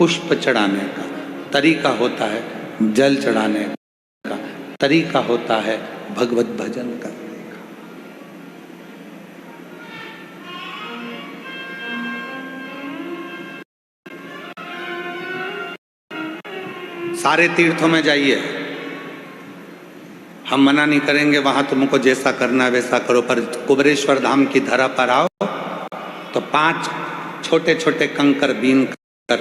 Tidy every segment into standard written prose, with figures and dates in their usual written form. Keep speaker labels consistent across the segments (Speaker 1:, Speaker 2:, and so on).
Speaker 1: पुष्प चढ़ाने का तरीका होता है, जल चढ़ाने का तरीका होता है, भगवत भजन करने का। सारे तीर्थों में जाइए, हम मना नहीं करेंगे, वहां तुमको जैसा करना है वैसा करो, पर कुबेरेश्वर धाम की धरा पर आओ तो 5 छोटे छोटे कंकर बीन कर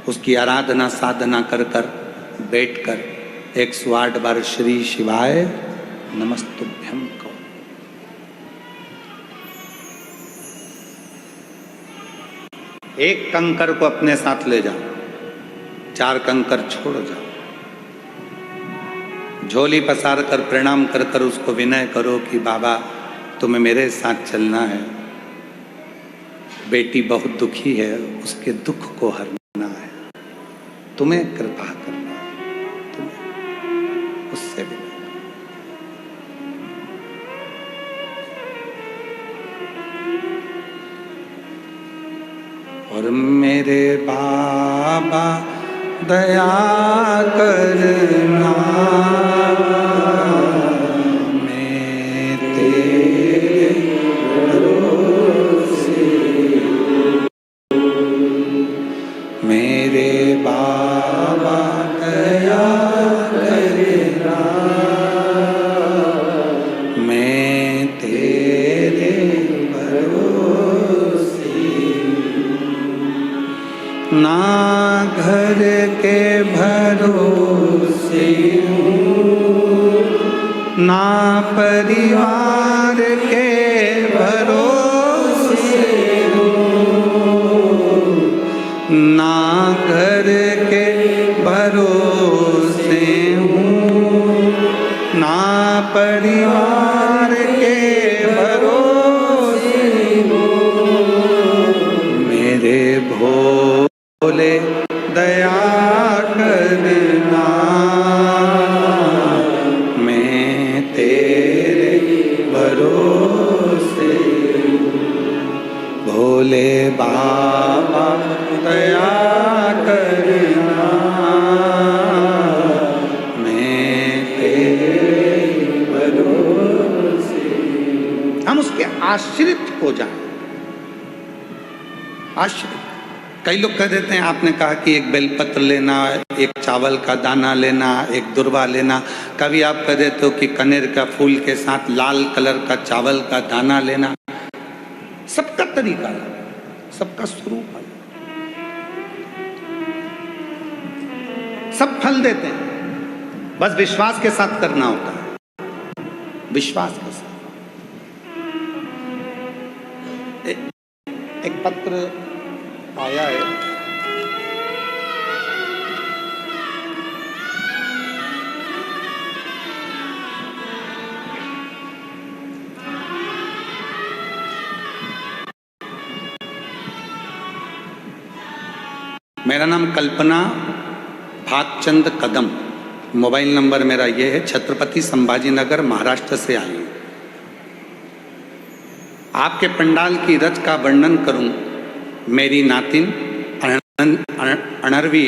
Speaker 1: उसकी आराधना साधना कर कर बैठ कर 108 बार श्री शिवाय नमस्तुभ्यम कहो। एक कंकर को अपने साथ ले जाओ, 4 कंकर छोड़ जाओ, झोली पसार कर प्रणाम कर कर उसको विनय करो कि बाबा तुम्हें मेरे साथ चलना है, बेटी बहुत दुखी है, उसके दुख को हरना है, तुम्हें कृपा करना है, तुम्हें उससे भी। और मेरे बाबा दया करना, मैं तेरे भरोसे, मेरे बाबा दया करना, मैं तेरे भरोसे, ना घर के भरोसे हूँ, ना परिवार के भरोसे हूँ, ना घर के भरोसे हूँ, ना परिवार के भरोसे हूँ, मेरे भोले दया करना, मैं तेरे भरोसे, भोले बाबा दया करना, मैं तेरे भरोसे। हम उसके आश्रित हो जाएं, आश्रित। कई लोग कह देते हैं, आपने कहा कि एक बेलपत्र लेना, एक चावल का दाना लेना, एक दुर्वा लेना, कभी आप कह देते हो कि कनेर का फूल के साथ लाल कलर का चावल का दाना लेना। सबका तरीका है, सबका स्वरूप है, सब फल देते हैं, बस विश्वास के साथ करना होता है, विश्वास के साथ। एक पत्र आया है, मेरा नाम कल्पना भागचंद कदम, मोबाइल नंबर मेरा ये है, छत्रपति संभाजी नगर महाराष्ट्र से आई हूँ। आपके पंडाल की रच का वर्णन करूं, मेरी नातिन अनरवी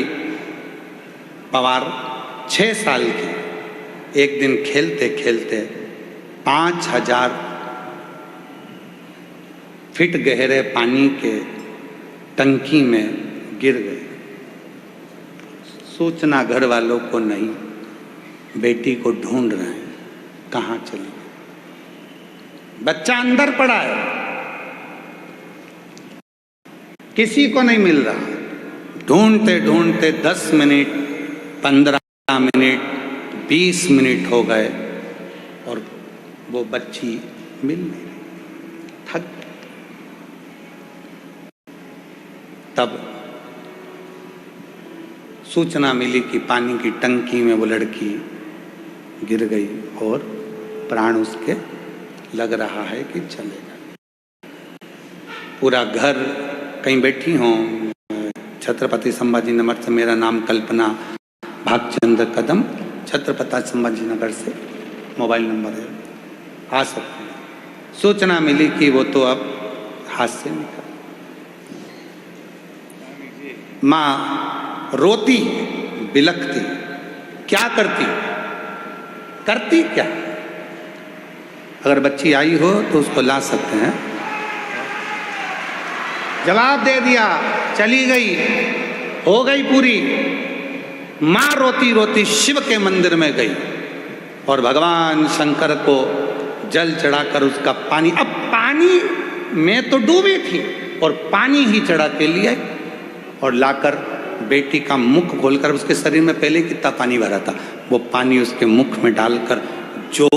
Speaker 1: पवार 6 साल की एक दिन खेलते खेलते 5000 फीट गहरे पानी के टंकी में गिर गए। सूचना घर वालों को नहीं, बेटी को ढूंढ रहे हैं, कहाँ चली गई। बच्चा अंदर पड़ा है, किसी को नहीं मिल रहा, ढूंढते ढूंढते 10 मिनट 15 मिनट 20 मिनट हो गए और वो बच्ची मिल नहीं रही, थक। तब सूचना मिली कि पानी की टंकी में वो लड़की गिर गई और प्राण उसके लग रहा है कि चलेगा। पूरा घर कहीं बैठी हों, छत्रपति संभाजी नगर से, मेरा नाम कल्पना भागचंद कदम, छत्रपति संभाजी नगर से मोबाइल नंबर है, आ सकते हैं। सूचना मिली कि वो तो अब हाथ से निकल। माँ रोती बिलखती, क्या करती, करती क्या? अगर बच्ची आई हो तो उसको ला सकते हैं। जवाब दे दिया, चली गई, हो गई पूरी। मां रोती रोती शिव के मंदिर में गई और भगवान शंकर को जल चढ़ाकर उसका पानी, अब पानी में तो डूबी थी और पानी ही चढ़ा के लिए और लाकर बेटी का मुख खोलकर, उसके शरीर में पहले कितना पानी भरा था, वो पानी उसके मुख में डालकर जो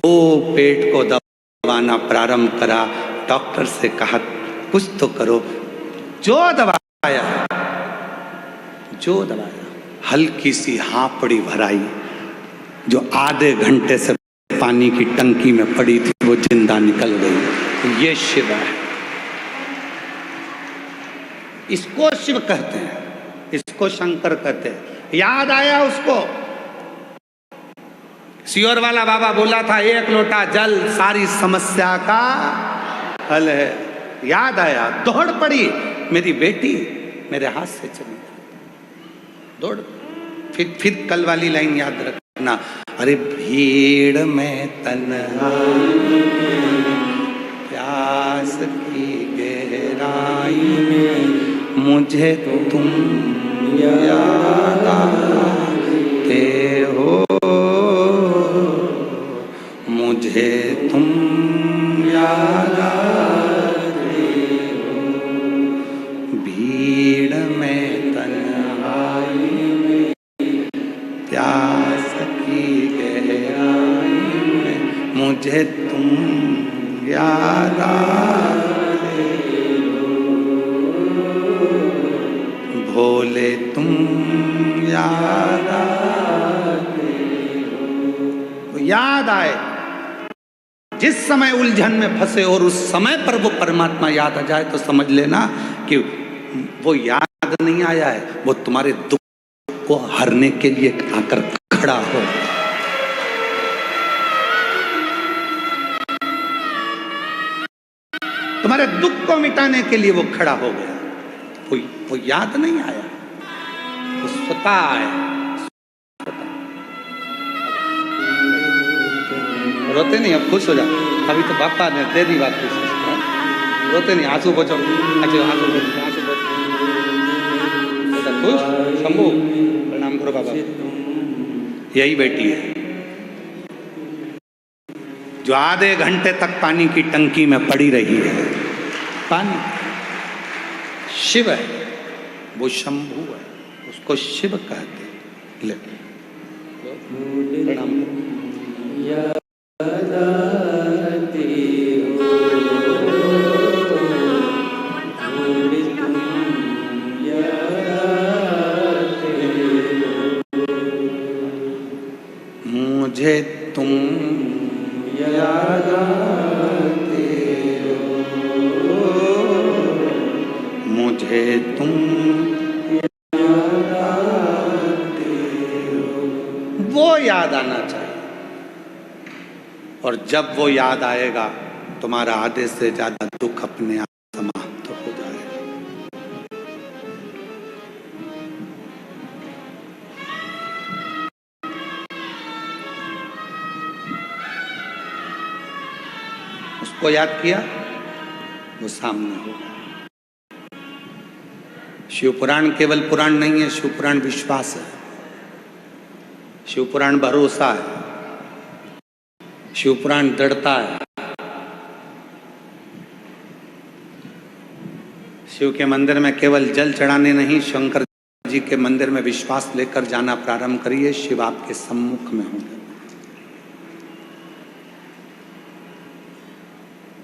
Speaker 1: पेट को दबाना प्रारंभ करा, डॉक्टर से कहा कुछ तो करो, जो दबाया, हल्की सी हापड़ी भराई, जो आधे घंटे से पानी की टंकी में पड़ी थी वो जिंदा निकल गई। ये शिव है, इसको शिव कहते हैं, इसको शंकर कहते हैं। याद आया उसको, सियोर वाला बाबा बोला था 1 लोटा जल सारी समस्या का हल है। याद आया, दौड़ पड़ी, मेरी बेटी मेरे हाथ से चली, दौड़। फिर कल वाली लाइन याद रखना, अरे भीड़ में तन्हा प्यास की गहराई में मुझे तुम याद आते हो, मुझे तुम याद आते हो, भीड़ में तन्हाई में प्यास की गहराई में मुझे तुम याद आते हो, भोले तुम याद आते हो। याद आए, जिस समय उलझन में फंसे और उस समय पर वो परमात्मा याद आ जाए तो समझ लेना कि वो याद नहीं आया है, वो तुम्हारे दुख को हरने के लिए आकर खड़ा हो। तुम्हारे दुख को मिटाने के लिए वो खड़ा हो गया। वो याद नहीं आया, वो स्वतः आया। रोते नहीं, अब खुश हो जा, अभी तो बापा ने दे दी बात खुश। रोते नहीं, आंसू बचो, आंसू खुश। शंभू प्रणाम करो बाबा। यही बेटी है जो आधे घंटे तक पानी की टंकी में पड़ी रही है। पानी शिव है, वो शंभू है, उसको शिव कहते। ले प्रणाम करो। मुझे तुम याद आते हो, मुझे तुम याद आते हो। वो याद आना चाहिए, और जब वो याद आएगा तुम्हारा आधे से ज्यादा दुख अपने आप समाप्त हो जाएगा। उसको याद किया, वो सामने होगा। शिव पुराण केवल पुराण नहीं है, शिव पुराण विश्वास है, शिव पुराण भरोसा है, शिव पुराण दृढ़ता है। शिव के मंदिर में केवल जल चढ़ाने नहीं, शंकर जी के मंदिर में विश्वास लेकर जाना प्रारंभ करिए, शिव आपके सम्मुख में होंगे।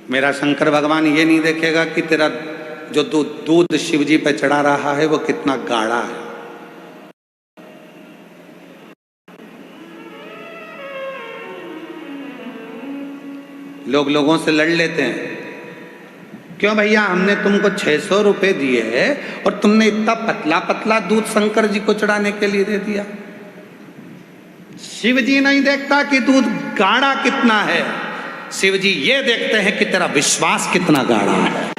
Speaker 1: मेरा शंकर भगवान ये नहीं देखेगा कि तेरा जो दूध शिव जी पे चढ़ा रहा है वो कितना गाढ़ा है। लोगों से लड़ लेते हैं, क्यों भैया हमने तुमको 600 रुपए दिए और तुमने इतना पतला पतला दूध शंकर जी को चढ़ाने के लिए दे दिया। शिव जी नहीं देखता कि दूध गाढ़ा कितना है, शिव जी ये देखते हैं कि तेरा विश्वास कितना गाढ़ा है।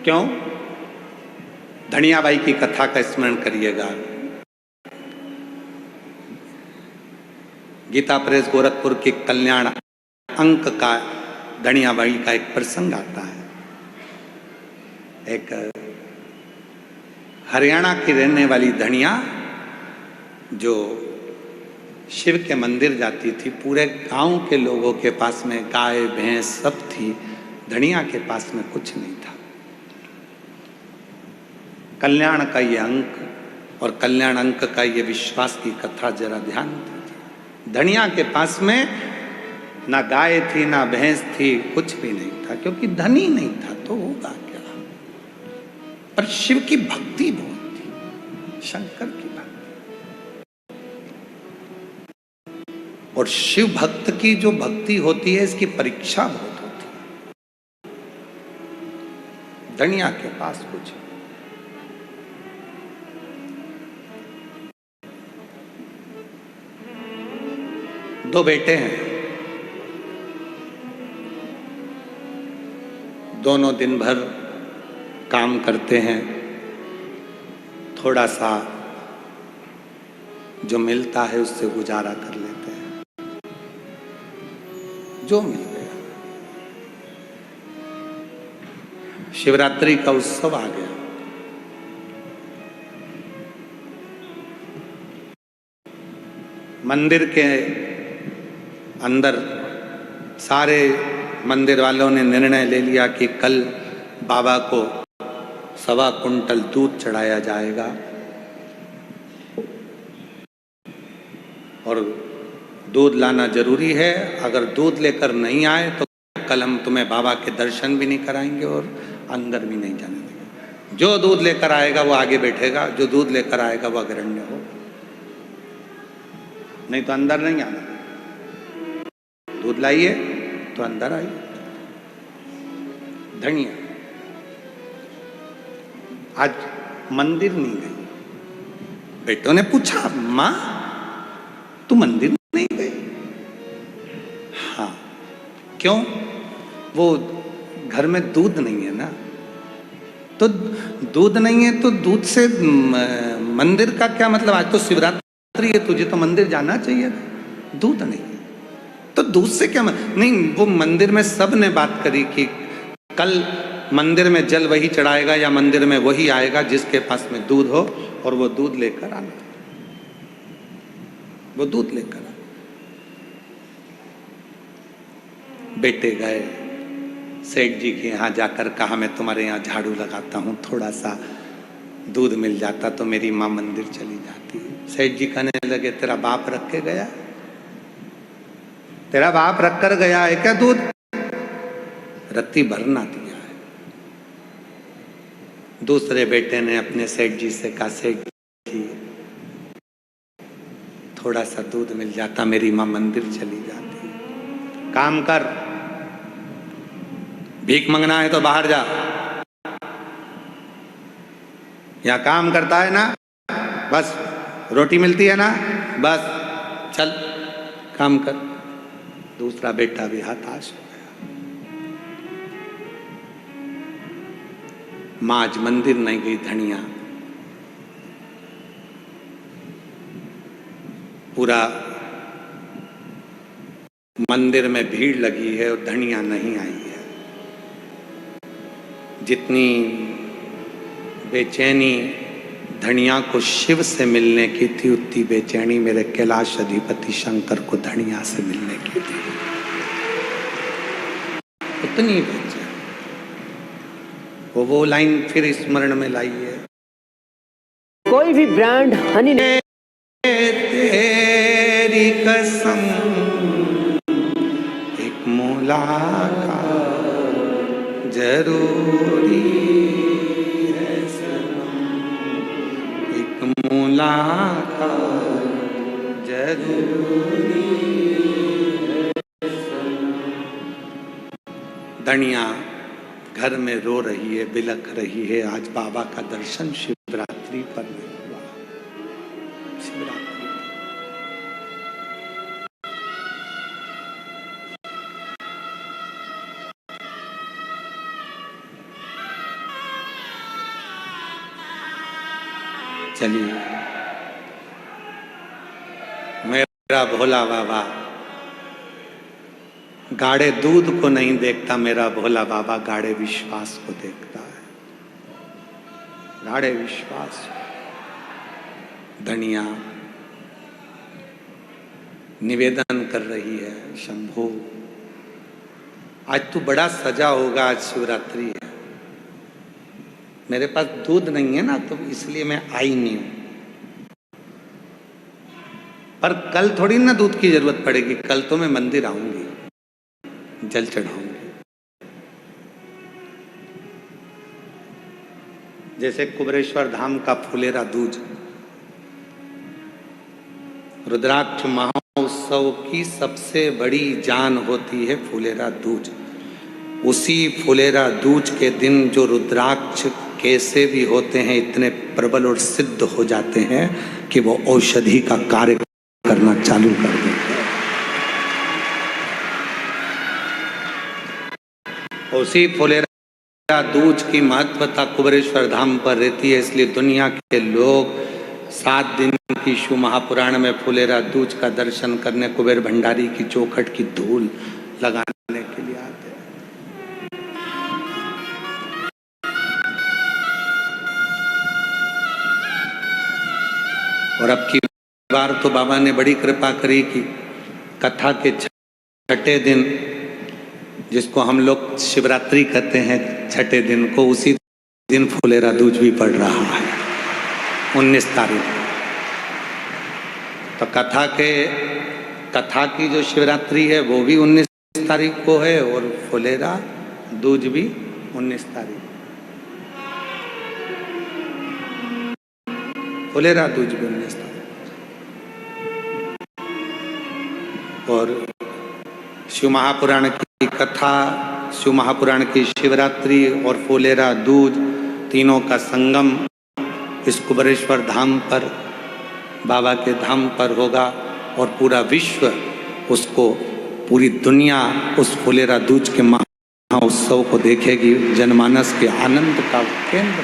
Speaker 1: क्यों? धनियाबाई की कथा का स्मरण करिएगा। गीता प्रेस गोरखपुर के कल्याण अंक का धनियाबाई का एक प्रसंग आता है। एक हरियाणा की रहने वाली धनिया जो शिव के मंदिर जाती थी, पूरे गांव के लोगों के पास में गाय भैंस सब थी, धनिया के पास में कुछ नहीं था। कल्याण का ये अंक और कल्याण अंक का ये विश्वास की कथा जरा ध्यान दीजिए। धनिया के पास में ना गाय थी ना भैंस थी, कुछ भी नहीं था, क्योंकि धनी नहीं था तो होगा क्या। पर शिव की भक्ति बहुत थी, शंकर की भक्ति। और शिव भक्त की जो भक्ति होती है, इसकी परीक्षा बहुत होती है। धनिया के पास कुछ, दो बेटे हैं, दोनों दिन भर काम करते हैं, थोड़ा सा जो मिलता है उससे गुजारा कर लेते हैं, जो मिल गया। शिवरात्रि का उत्सव आ गया। मंदिर के अंदर सारे मंदिर वालों ने निर्णय ले लिया कि कल बाबा को 1.25 कुंटल दूध चढ़ाया जाएगा और दूध लाना जरूरी है। अगर दूध लेकर नहीं आए तो कल हम तुम्हें बाबा के दर्शन भी नहीं कराएंगे और अंदर भी नहीं जाने देंगे। जो दूध लेकर आएगा वो आगे बैठेगा, जो दूध लेकर आएगा वो अग्रण्य हो, नहीं तो अंदर नहीं आना। दूध लाइए तो अंदर आइए। धनिया आज मंदिर नहीं गई। बेटों ने पूछा, मां तू मंदिर नहीं गई? हाँ। क्यों? वो घर में दूध नहीं है ना। तो दूध नहीं है तो दूध से मंदिर का क्या मतलब? आज तो शिवरात्रि है, तुझे तो मंदिर जाना चाहिए। दूध नहीं है तो दूध से क्या नहीं। वो मंदिर में सब ने बात करी कि कल मंदिर में जल वही चढ़ाएगा या मंदिर में वही आएगा जिसके पास में दूध हो, और वो दूध लेकर आना। वो दूध लेकर आना। बेटे गए सेठ जी के यहाँ, जाकर कहा मैं तुम्हारे यहाँ झाड़ू लगाता हूँ, थोड़ा सा दूध मिल जाता तो मेरी माँ मंदिर चली जाती। सेठ जी कहने लगे, तेरा बाप रख के गया? तेरा बाप रख कर गया है क्या दूध? रत्ती भर ना दिया है। दूसरे बेटे ने अपने सेठ जी से कहा, सेठ जी थोड़ा सा दूध मिल जाता, मेरी माँ मंदिर चली जाती। काम कर, भीख मंगना है तो बाहर जा। यहाँ काम करता है ना, बस रोटी मिलती है ना, बस चल काम कर। दूसरा बेटा भी हताश हो गया। मां आज मंदिर नहीं गई। धनिया पूरा मंदिर में भीड़ लगी है और धनिया नहीं आई है। जितनी बेचैनी धनिया को शिव से मिलने की थी, उतनी बेचैनी मेरे कैलाश अधिपति शंकर को धनिया से मिलने की थी। उतनी बेचैनी। वो लाइन फिर स्मरण में लाई है।
Speaker 2: कोई भी ब्रांड हनी नहीं।
Speaker 1: तेरी कसम एक मुलाकात जरूरी है सनम, एक मुलाकात जरूरी है सनम। धनिया घर में रो रही है, बिलख रही है। आज बाबा का दर्शन शिवरात्रि पर नहीं हुआ। शिवरात्रि चलिए, मेरा भोला बाबा गाढ़े दूध को नहीं देखता, मेरा भोला बाबा गाढ़े विश्वास को देखता है। गाढ़े विश्वास। धनिया निवेदन कर रही है, शंभो आज तू बड़ा सजा होगा, आज शिवरात्रि है, मेरे पास दूध नहीं है ना, तो इसलिए मैं आई नहीं हूं, पर कल थोड़ी ना दूध की जरूरत पड़ेगी, कल तो मैं मंदिर आऊंगी, जल चढ़ाऊंगी। जैसे कुबरेश्वर धाम का फुलेरा दूज, रुद्राक्ष महोत्सव की सबसे बड़ी जान होती है फुलेरा दूज। उसी फुलेरा दूज के दिन जो रुद्राक्ष कैसे भी होते हैं, इतने प्रबल और सिद्ध हो जाते हैं कि वो औषधि का कार्य करना चालू कर देते हैं। उसी फुलेरा दूज की महत्वता कुबरेश्वर धाम पर रहती है, इसलिए दुनिया के लोग 7 दिन की शिव महापुराण में फुलेरा दूज का दर्शन करने कुबेर भंडारी की चौखट की धूल लगाने के लिए आते हैं। और अब की बार तो बाबा ने बड़ी कृपा करी कि कथा के 6ठे दिन, जिसको हम लोग शिवरात्रि कहते हैं, 6ठे दिन को, उसी दिन फुलेरा दूज भी पड़ रहा है 19 तारीख। तो कथा की जो शिवरात्रि है वो भी 19 तारीख को है, और फुलेरा दूज भी 19 तारीख। फुलेरा दूज भी 19 तारीख। और शिव महापुराण की कथा, शिव महापुराण की शिवरात्रि और फुलेरा दूज, तीनों का संगम इस कुबरेश्वर धाम पर, बाबा के धाम पर होगा, और पूरा विश्व उसको, पूरी दुनिया उस फुलेरा दूज के महोत्सव को देखेगी। जनमानस के आनंद का केंद्र।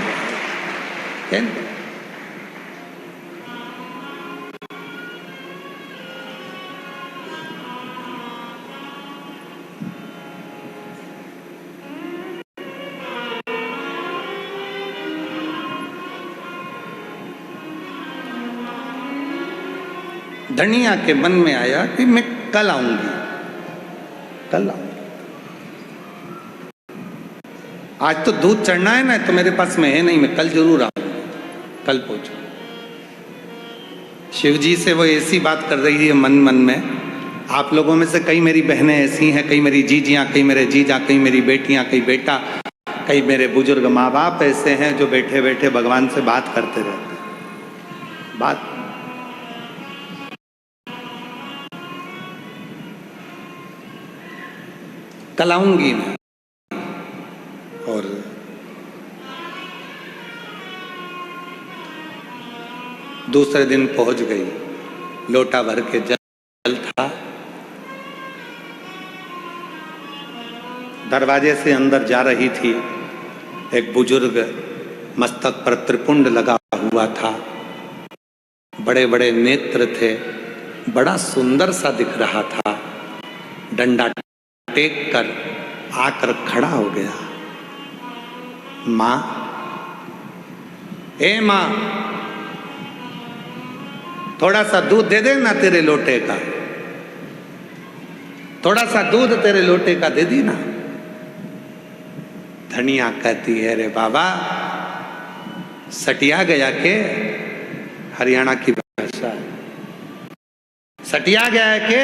Speaker 1: धनिया के मन में आया कि मैं कल आऊंगी, कल आऊंगी। आज तो दूध चढ़ना है ना, तो मेरे पास में है नहीं, मैं कल जरूर आऊंगी, कल पहुंचूंगी। शिव जी से वो ऐसी बात कर रही है मन में। आप लोगों में से कई मेरी बहनें ऐसी हैं, कई मेरी जीजियां, कई मेरे जीजा, कई मेरी बेटियां, कई बेटा, कई मेरे बुजुर्ग माँ बाप ऐसे हैं जो बैठे बैठे भगवान से बात करते रहते हैं। बात कल आऊंगी मैं। और दूसरे दिन पहुंच गई, लोटा भर के जल था, दरवाजे से अंदर जा रही थी। एक बुजुर्ग, मस्तक पर त्रिपुंड लगा हुआ था, बड़े बड़े नेत्र थे, बड़ा सुंदर सा दिख रहा था। डंडा टेक कर आकर खड़ा हो गया। मां, ए मां, थोड़ा सा दूध दे दे ना तेरे लोटे का, थोड़ा सा दूध तेरे लोटे का दे दी ना। धनिया कहती है, रे बाबा सटिया गया के, हरियाणा की भाषा है, सटिया गया है के?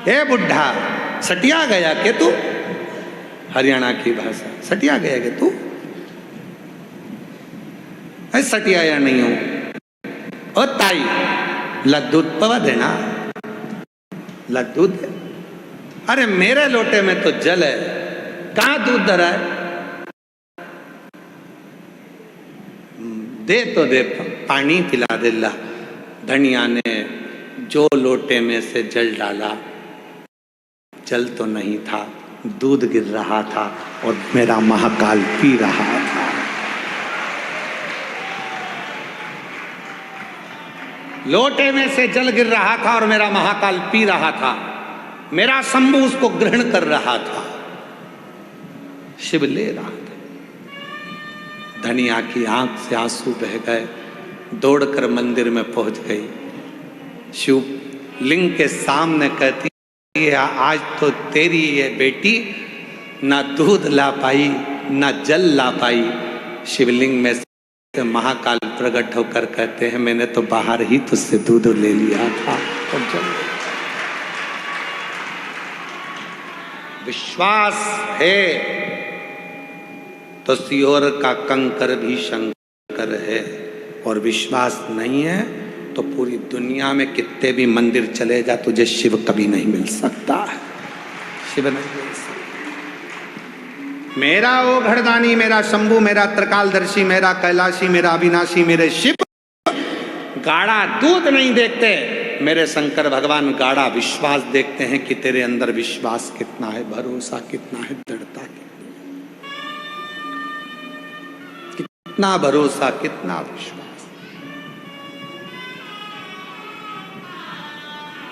Speaker 1: ए बुढ़ा, सटिया गया के तू? हरियाणा की भाषा, सटिया गया के तू? सटिया या नहीं हूं। ओ ताई, दूध पवा देना, दूध। अरे मेरे लोटे में तो जल है, कहां दूध धरा है? दे तो दे, पानी पिला दे ला। धनिया ने जो लोटे में से जल डाला, जल तो नहीं था, दूध गिर रहा था और मेरा महाकाल पी रहा था। लोटे में से जल गिर रहा था और मेरा महाकाल पी रहा था। मेरा शंभु उसको ग्रहण कर रहा था, शिव ले रहा था। धनिया की आंख से आंसू बह गए, दौड़कर मंदिर में पहुंच गई। शिव लिंग के सामने कहती है, आज तो तेरी ये बेटी ना दूध ला पाई ना जल ला पाई। शिवलिंग में से महाकाल प्रकट होकर कहते हैं, मैंने तो बाहर ही तुझसे दूध ले लिया था और जल। विश्वास है तो सियोर का कंकर भी शंकर है, और विश्वास नहीं है तो पूरी दुनिया में कितने भी मंदिर चले जा, तुझे शिव कभी नहीं मिल सकता है। शिव नहीं मिल सकता। मेरा ओ घड़दानी, मेरा शंभु, मेरा त्रिकालदर्शी, मेरा कैलाशी, मेरा अविनाशी, मेरे शिव गाढ़ा दूध नहीं देखते। मेरे शंकर भगवान गाढ़ा विश्वास देखते हैं कि तेरे अंदर विश्वास कितना है, भरोसा कितना है, दृढ़ता कितना भरोसा, कितना विश्वास।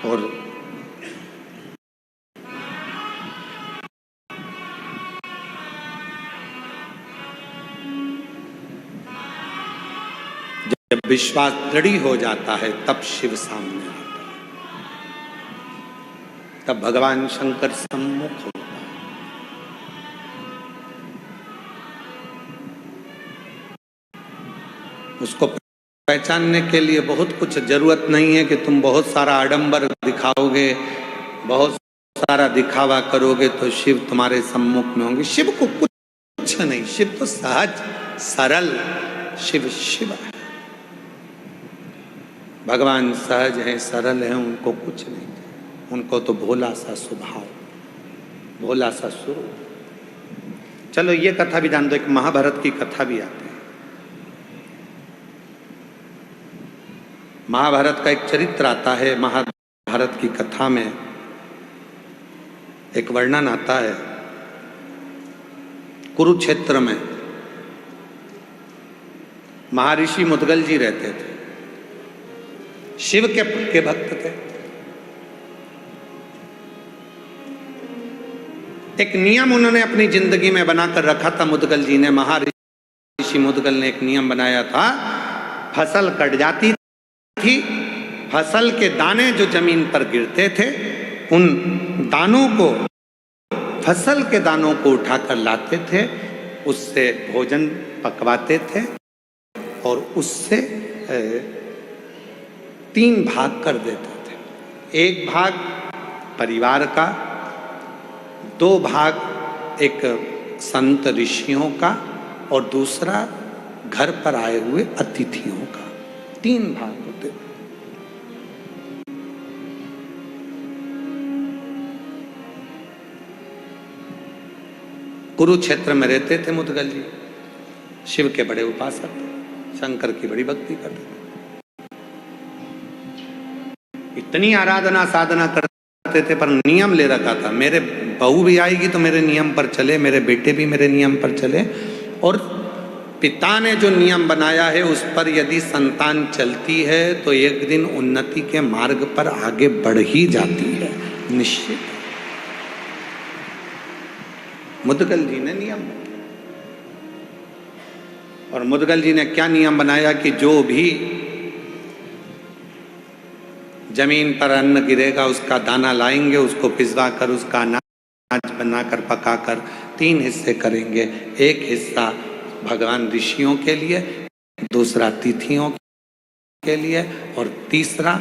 Speaker 1: और जब विश्वास दृढ़ हो जाता है तब शिव सामने आता है, तब भगवान शंकर सम्मुख होता है। उसको पहचानने के लिए बहुत कुछ जरूरत नहीं है कि तुम बहुत सारा आडंबर दिखाओगे, बहुत सारा दिखावा करोगे तो शिव तुम्हारे सम्मुख में होंगे। शिव को कुछ नहीं, शिव तो सहज सरल शिव शिव है। भगवान सहज हैं, सरल हैं, उनको कुछ नहीं, उनको तो भोला सा स्वभाव, भोला सा स्वरूप। चलो ये कथा भी जान दो, एक महाभारत की कथा भी आती है। महाभारत का एक चरित्र आता है। महाभारत की कथा में एक वर्णन आता है। कुरुक्षेत्र में महर्षि मुद्गल जी रहते थे, शिव के भक्त थे। एक नियम उन्होंने अपनी जिंदगी में बनाकर रखा था। मुद्गल जी ने, महर्षि मुद्गल ने एक नियम बनाया था। फसल कट जाती थी, फसल के दाने जो जमीन पर गिरते थे, उन दानों को, फसल के दानों को उठाकर लाते थे, उससे भोजन पकवाते थे और उससे 3 भाग कर देते थे। एक भाग परिवार का, 2 भाग एक संत ऋषियों का और दूसरा घर पर आए हुए अतिथियों का। 3 भाग होते। कुरुक्षेत्र में रहते थे मुद्गल जी, शिव के बड़े उपासक थे, शंकर की बड़ी भक्ति करते थे, इतनी आराधना साधना करते थे, पर नियम ले रखा था, मेरे बहू भी आएगी तो मेरे नियम पर चले, मेरे बेटे भी मेरे नियम पर चले। और पिता ने जो नियम बनाया है उस पर यदि संतान चलती है तो एक दिन उन्नति के मार्ग पर आगे बढ़ ही जाती है, निश्चित। मुद्गल जी ने नियम बनाया, और मुद्गल जी ने क्या नियम बनाया कि जो भी जमीन पर अन्न गिरेगा उसका दाना लाएंगे, उसको पिसवा कर उसका अनाज बनाकर पकाकर 3 हिस्से करेंगे। एक हिस्सा भगवान ऋषियों के लिए, दूसरा तिथियों के लिए और तीसरा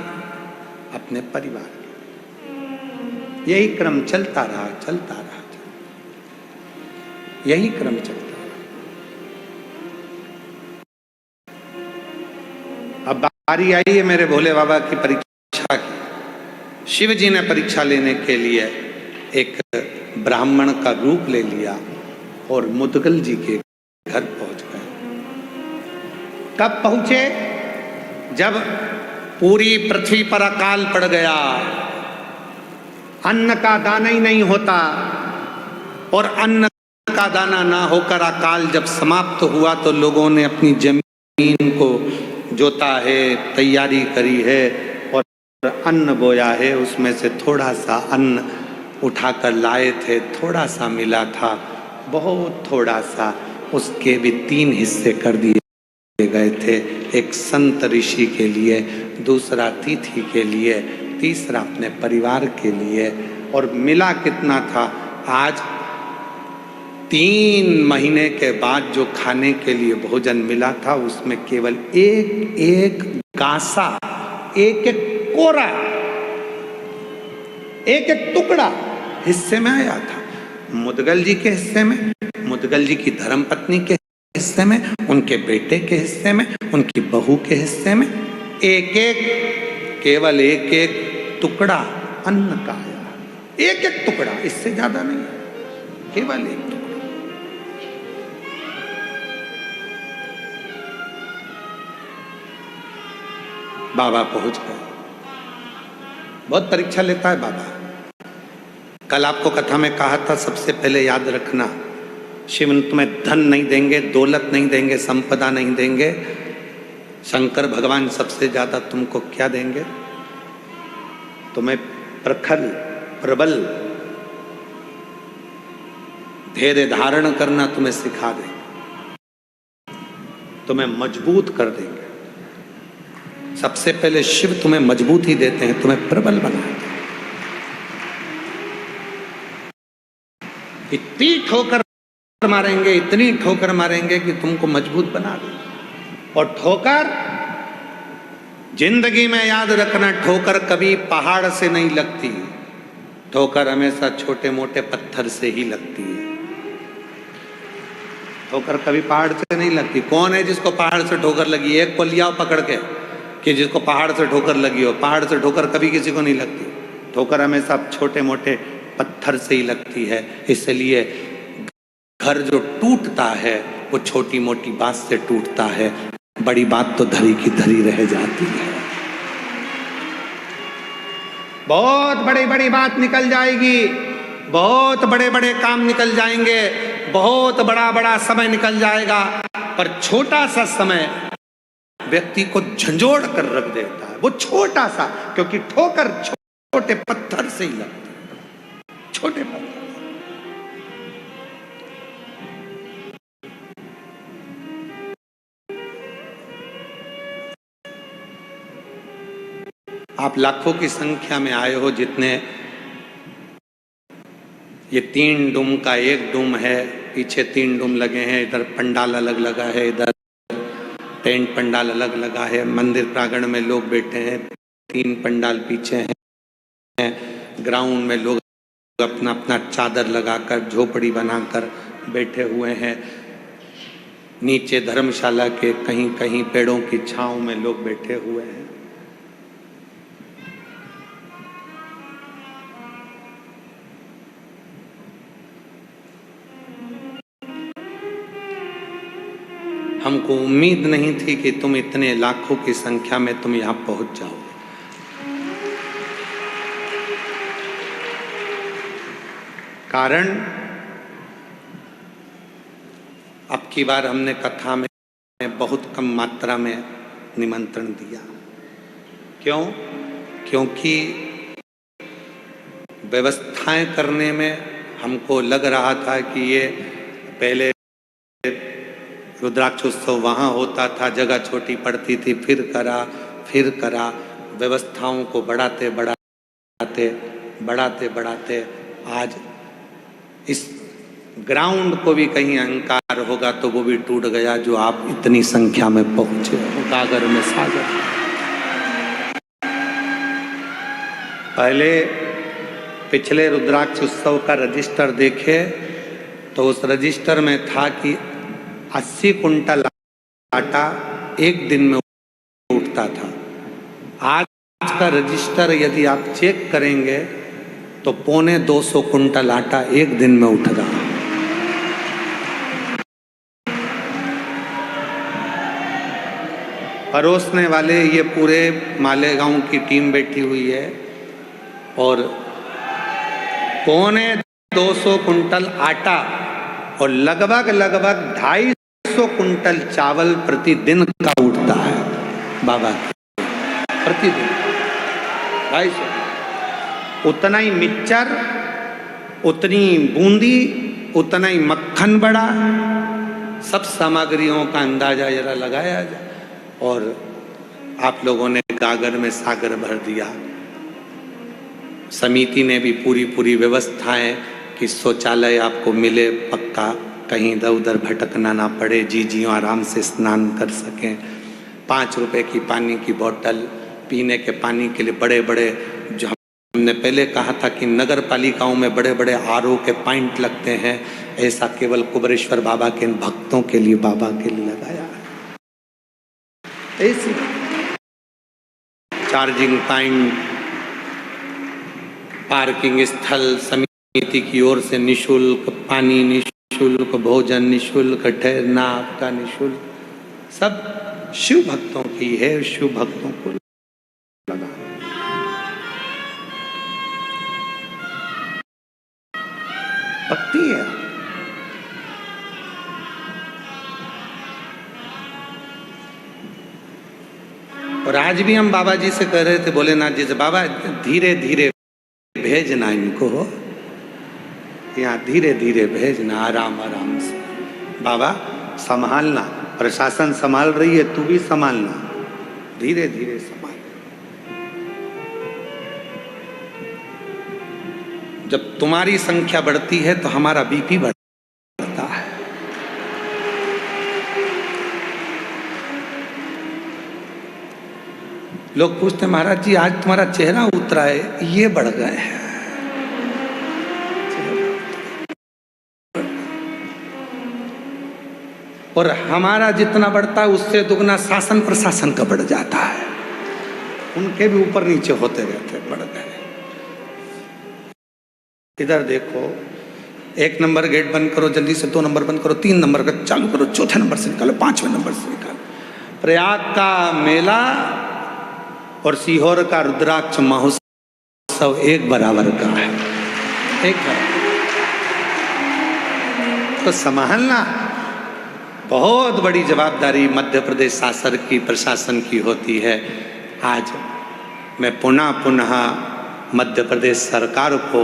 Speaker 1: अपने परिवार के। यही क्रम चलता रहा, चलता रहा, यही क्रम चलता रहा। अब बारी आई है मेरे भोले बाबा की परीक्षा की। शिव जी ने परीक्षा लेने के लिए एक ब्राह्मण का रूप ले लिया और मुद्गल जी के घर पहुंच गए। कब पहुंचे? जब पूरी पृथ्वी पर अकाल पड़ गया, अन्न का दाना ही नहीं होता, और अन्न का दाना ना होकर अकाल जब समाप्त हुआ तो लोगों ने अपनी जमीन को जोता है, तैयारी करी है और अन्न बोया है। उसमें से थोड़ा सा अन्न उठाकर लाए थे, थोड़ा सा मिला था, बहुत थोड़ा सा। उसके भी 3 हिस्से कर दिए गए थे, एक संत ऋषि के लिए, दूसरा तिथि के लिए, तीसरा अपने परिवार के लिए। और मिला कितना था? आज 3 महीने के बाद जो खाने के लिए भोजन मिला था उसमें केवल एक एक गासा, एक एक कोरा, एक एक टुकड़ा हिस्से में आया था। मुदगल जी के हिस्से में, मुदगल जी की धर्मपत्नी के हिस्से में, उनके बेटे के हिस्से में, उनकी बहू के हिस्से में एक एक, केवल एक एक टुकड़ा अन्न का आया। एक एक टुकड़ा, इससे ज्यादा नहीं, केवल एक टुकड़ा। बाबा पहुंच गए। बहुत परीक्षा लेता है बाबा। कल आपको कथा में कहा था, सबसे पहले याद रखना, शिव तुम्हें धन नहीं देंगे, दौलत नहीं देंगे, संपदा नहीं देंगे। शंकर भगवान सबसे ज्यादा तुमको क्या देंगे? तुम्हें प्रखर, प्रबल धैर्य धारण करना तुम्हें सिखा देंगे, तुम्हें मजबूत कर देंगे। सबसे पहले शिव तुम्हें मजबूत ही देते हैं, तुम्हें प्रबल बनाते हैं। इतनी ठोकर मारेंगे, इतनी ठोकर मारेंगे कि तुमको मजबूत बना दें। और ठोकर जिंदगी में याद रखना, ठोकर कभी पहाड़ से नहीं लगती, ठोकर हमेशा छोटे मोटे पत्थर से ही लगती है। ठोकर कभी पहाड़ से नहीं लगती। कौन है जिसको पहाड़ से ठोकर लगी? एक को लिया पकड़ के कि जिसको पहाड़ से ठोकर लगी हो। पहाड़ से ठोकर कभी किसी को नहीं लगती, ठोकर हमेशा छोटे मोटे पत्थर से ही लगती है। इसलिए घर जो टूटता है वो छोटी मोटी बात से टूटता है, बड़ी बात तो धरी की धरी रह जाती है। बहुत बड़ी बड़ी बात निकल जाएगी, बहुत बड़े बड़े काम निकल जाएंगे, बहुत बड़ा बड़ा समय निकल जाएगा, पर छोटा सा समय व्यक्ति को झंझोड़ कर रख देता है। वो छोटा सा, क्योंकि ठोकर छोटे पत्थर से ही लगती है, छोटे पत्थर। आप लाखों की संख्या में आए हो, जितने ये 3 डूम का 1 डूम है, पीछे 3 डूम लगे हैं, इधर पंडाल अलग लगा है, इधर टेंट पंडाल अलग लगा है, मंदिर प्रांगण में लोग बैठे हैं, 3 पंडाल पीछे हैं, ग्राउंड में लोग अपना अपना चादर लगाकर झोपड़ी बनाकर बैठे हुए हैं, नीचे धर्मशाला के कहीं कहीं पेड़ों की छांव में लोग बैठे हुए हैं। हमको उम्मीद नहीं थी कि तुम इतने लाखों की संख्या में तुम यहां पहुंच जाओगे। कारण अब की बार हमने कथा में बहुत कम मात्रा में निमंत्रण दिया। क्यों? क्योंकि व्यवस्थाएं करने में हमको लग रहा था कि ये पहले रुद्राक्षोत्सव वहाँ होता था, जगह छोटी पड़ती थी, फिर करा, व्यवस्थाओं को बढ़ाते बढ़ाते आज इस ग्राउंड को भी कहीं अहंकार होगा तो वो भी टूट गया, जो आप इतनी संख्या में पहुंचे हो। गागर में सागर। पहले पिछले रुद्राक्ष उत्सव का रजिस्टर देखे तो उस रजिस्टर में था कि 80 कुंटल आटा एक दिन में उठता था। आज का रजिस्टर यदि आप चेक करेंगे तो 250 कुंटल आटा एक दिन में उठ रहा। परोसने वाले ये पूरे मालेगांव की टीम बैठी हुई है और 200 कुंटल आटा और लगभग 250 कुंटल चावल प्रतिदिन का उठता है बाबा के, प्रतिदिन 250। उतना ही मिक्सचर, उतनी बूंदी, उतना ही मक्खन बड़ा, सब सामग्रियों का अंदाजा जरा लगाया जाए। और आप लोगों ने गागर में सागर भर दिया। समिति ने भी पूरी व्यवस्थाएं कि शौचालय आपको मिले पक्का, कहीं इधर उधर भटकना ना पड़े, जी आराम से स्नान कर सकें। 5 रुपए की पानी की बोतल, पीने के पानी के लिए बड़े बड़े, जो हमने पहले कहा था कि नगर पालिकाओं में बड़े बड़े आरओ के पॉइंट लगते हैं, ऐसा केवल कुबेरेश्वर बाबा के भक्तों के लिए, बाबा के लिए लगाया है। ऐसी चार्जिंग पॉइंट, पार्किंग स्थल समिति की ओर से निशुल्क, पानी निशुल्क, भोजन निशुल्क, ठहरना आपका निशुल्क, सब शिव भक्तों की है, शिव भक्तों को लगा। भक्ति है। और आज भी हम बाबा जी से कह रहे थे, भोलेनाथ जी से, बाबा धीरे धीरे भेजना इनको, यहाँ धीरे धीरे भेजना, आराम आराम से। बाबा संभालना, प्रशासन संभाल रही है, तू भी संभालना, धीरे धीरे संभाल। जब तुम्हारी संख्या बढ़ती है तो हमारा बीपी बढ़ता है। लोग पूछते महाराज जी आज तुम्हारा चेहरा उतरा है, ये बढ़ गए हैं। और हमारा जितना बढ़ता है उससे दुगना शासन प्रशासन का बढ़ जाता है। उनके भी ऊपर नीचे होते रहते, बढ़ गए। इधर देखो, 1 नंबर गेट बंद करो जल्दी से, 2 नंबर बंद करो, 3 नंबर का चालू करो, 4थे नंबर से निकालो, 5वें नंबर से निकालो। प्रयाग का मेला और सीहोर का रुद्राक्ष महोत्सव एक बराबर का है, एक बराबर। तो संभालना बहुत बड़ी जवाबदारी मध्य प्रदेश शासन की, प्रशासन की होती है। आज मैं पुनः मध्य प्रदेश सरकार को,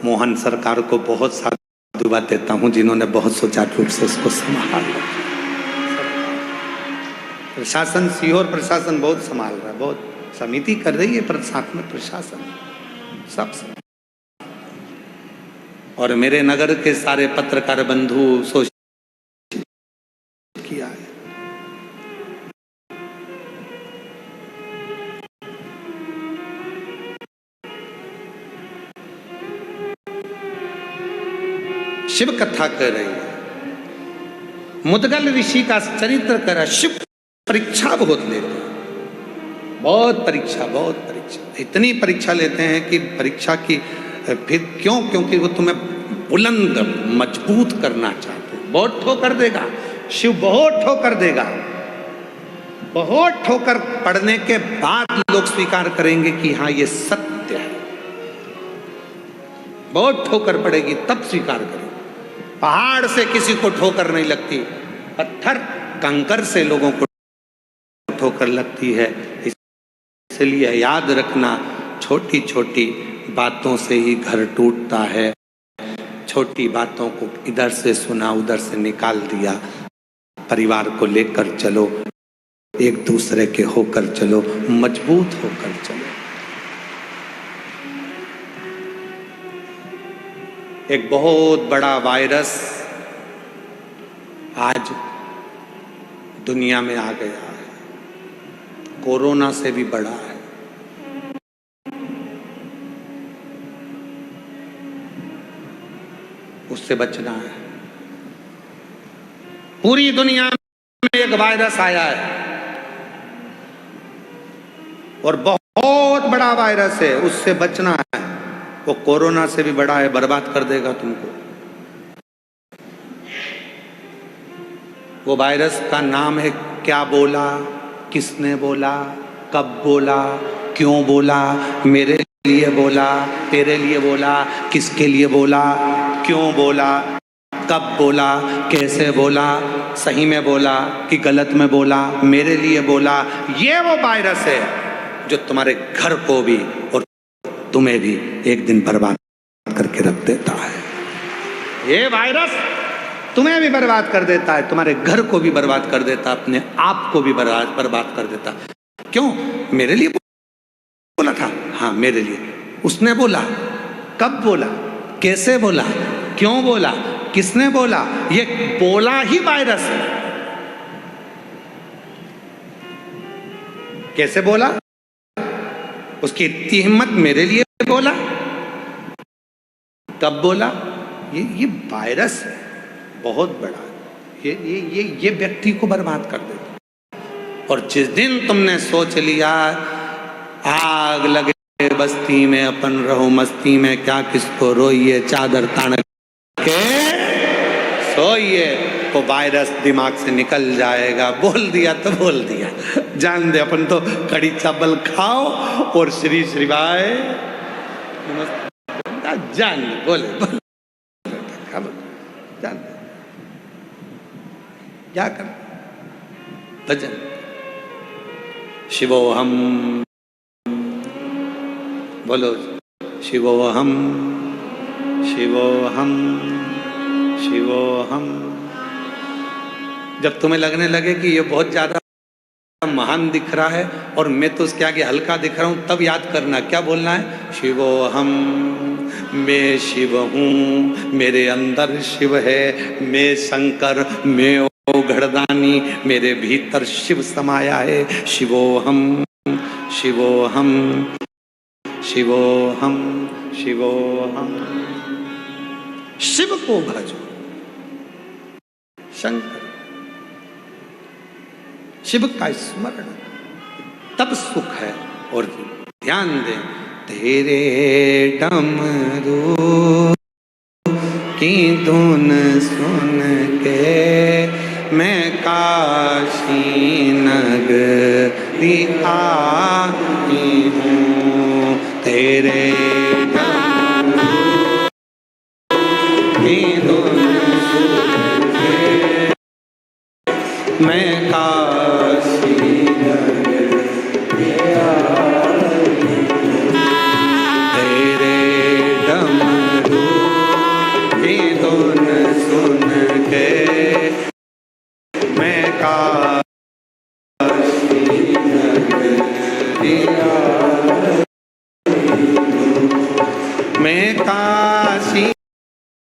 Speaker 1: मोहन सरकार को बहुत साधुवाद देता हूं, जिन्होंने बहुत सुचारू रूप से उसको संभाला। प्रशासन, सीहोर प्रशासन बहुत संभाल रहा है, बहुत समिति कर रही है, पर साथ में प्रशासन सब। और मेरे नगर के सारे पत्रकार बंधु सोच किया है। शिव कथा कर रही है, मुदगल ऋषि का चरित्र कर रहा है। शिव परीक्षा बहुत लेते हैं, बहुत परीक्षा, इतनी परीक्षा लेते हैं कि परीक्षा की फिर क्यों, क्योंकि वो तुम्हें बुलंद मजबूत करना चाहते हैं। बहुत ठोकर देगा शिव, बहुत ठोकर देगा। बहुत ठोकर पड़ने के बाद लोग स्वीकार करेंगे कि हाँ ये सत्य है। बहुत ठोकर पड़ेगी तब स्वीकार करेंगे। पहाड़ से किसी को ठोकर नहीं लगती, पत्थर कंकर से लोगों को ठोकर लगती है। इसलिए याद रखना, छोटी छोटी बातों से ही घर टूटता है। छोटी बातों को इधर से सुना, उधर से निकाल दिया। परिवार को लेकर चलो, एक दूसरे के होकर चलो, मजबूत होकर चलो। एक बहुत बड़ा वायरस आज दुनिया में आ गया है, कोरोना से भी बड़ा है। उससे बचना है। पूरी दुनिया में एक वायरस आया है और बहुत बड़ा वायरस है, उससे बचना है। वो कोरोना से भी बड़ा है, बर्बाद कर देगा तुमको। वो वायरस का नाम है क्या बोला, किसने बोला, कब बोला, क्यों बोला, मेरे लिए बोला, तेरे लिए बोला, किसके लिए बोला, क्यों बोला, कब बोला, कैसे बोला, सही में बोला कि गलत में बोला, मेरे लिए बोला। ये वो वायरस है जो तुम्हारे घर को भी और तुम्हें भी एक दिन बर्बाद करके रख देता है। ये वायरस तुम्हें भी बर्बाद कर देता है, तुम्हारे घर को भी बर्बाद कर देता, अपने आप को भी बर्बाद कर देता। क्यों? मेरे लिए बोला था, हाँ मेरे लिए। उसने बोला, कब बोला, कैसे बोला, क्यों बोला, किसने बोला, ये बोला ही वायरस है। कैसे बोला? उसकी इतनी हिम्मत, मेरे लिए बोला, कब बोला, ये वायरस है बहुत बड़ा। ये व्यक्ति को बर्बाद कर देता। और जिस दिन तुमने सोच लिया आग लगे बस्ती में अपन रहो मस्ती में, क्या किसको रोइए चादर तान के सोइए, वो वायरस दिमाग से निकल जाएगा। बोल दिया तो बोल दिया, जान दे अपन तो कड़ी चावल खाओ और श्री श्री भाई नमस्ते, जान दे, बोले बोले जान दे, क्या कर भजन शिवोहम, बोलो शिवोहम शिवोहम शिवोहम। जब तुम्हें लगने लगे कि ये बहुत ज्यादा महान दिख रहा है और मैं तो उसके आगे हल्का दिख रहा हूं, तब याद करना क्या बोलना है, शिवोहम, मैं शिव हूं, मेरे अंदर शिव है, मैं शंकर, मैं ओ घड़दानी, मेरे भीतर शिव समाया है। शिवोहम शिवोहम शिवोहम शिवोहम। शिव को भजो, शंकर, शिव का स्मरण, तब सुख है। और ध्यान दें, तेरे डमरू की धुन सुन के मैं काशी नगरी आई हूँ, तेरे डमरू की धुन सुन के मैं काशी नगरी आई हूँ, तेरे डमरू की धुन सुन के मैं काशी नगरी आई हूँ, मैं काशी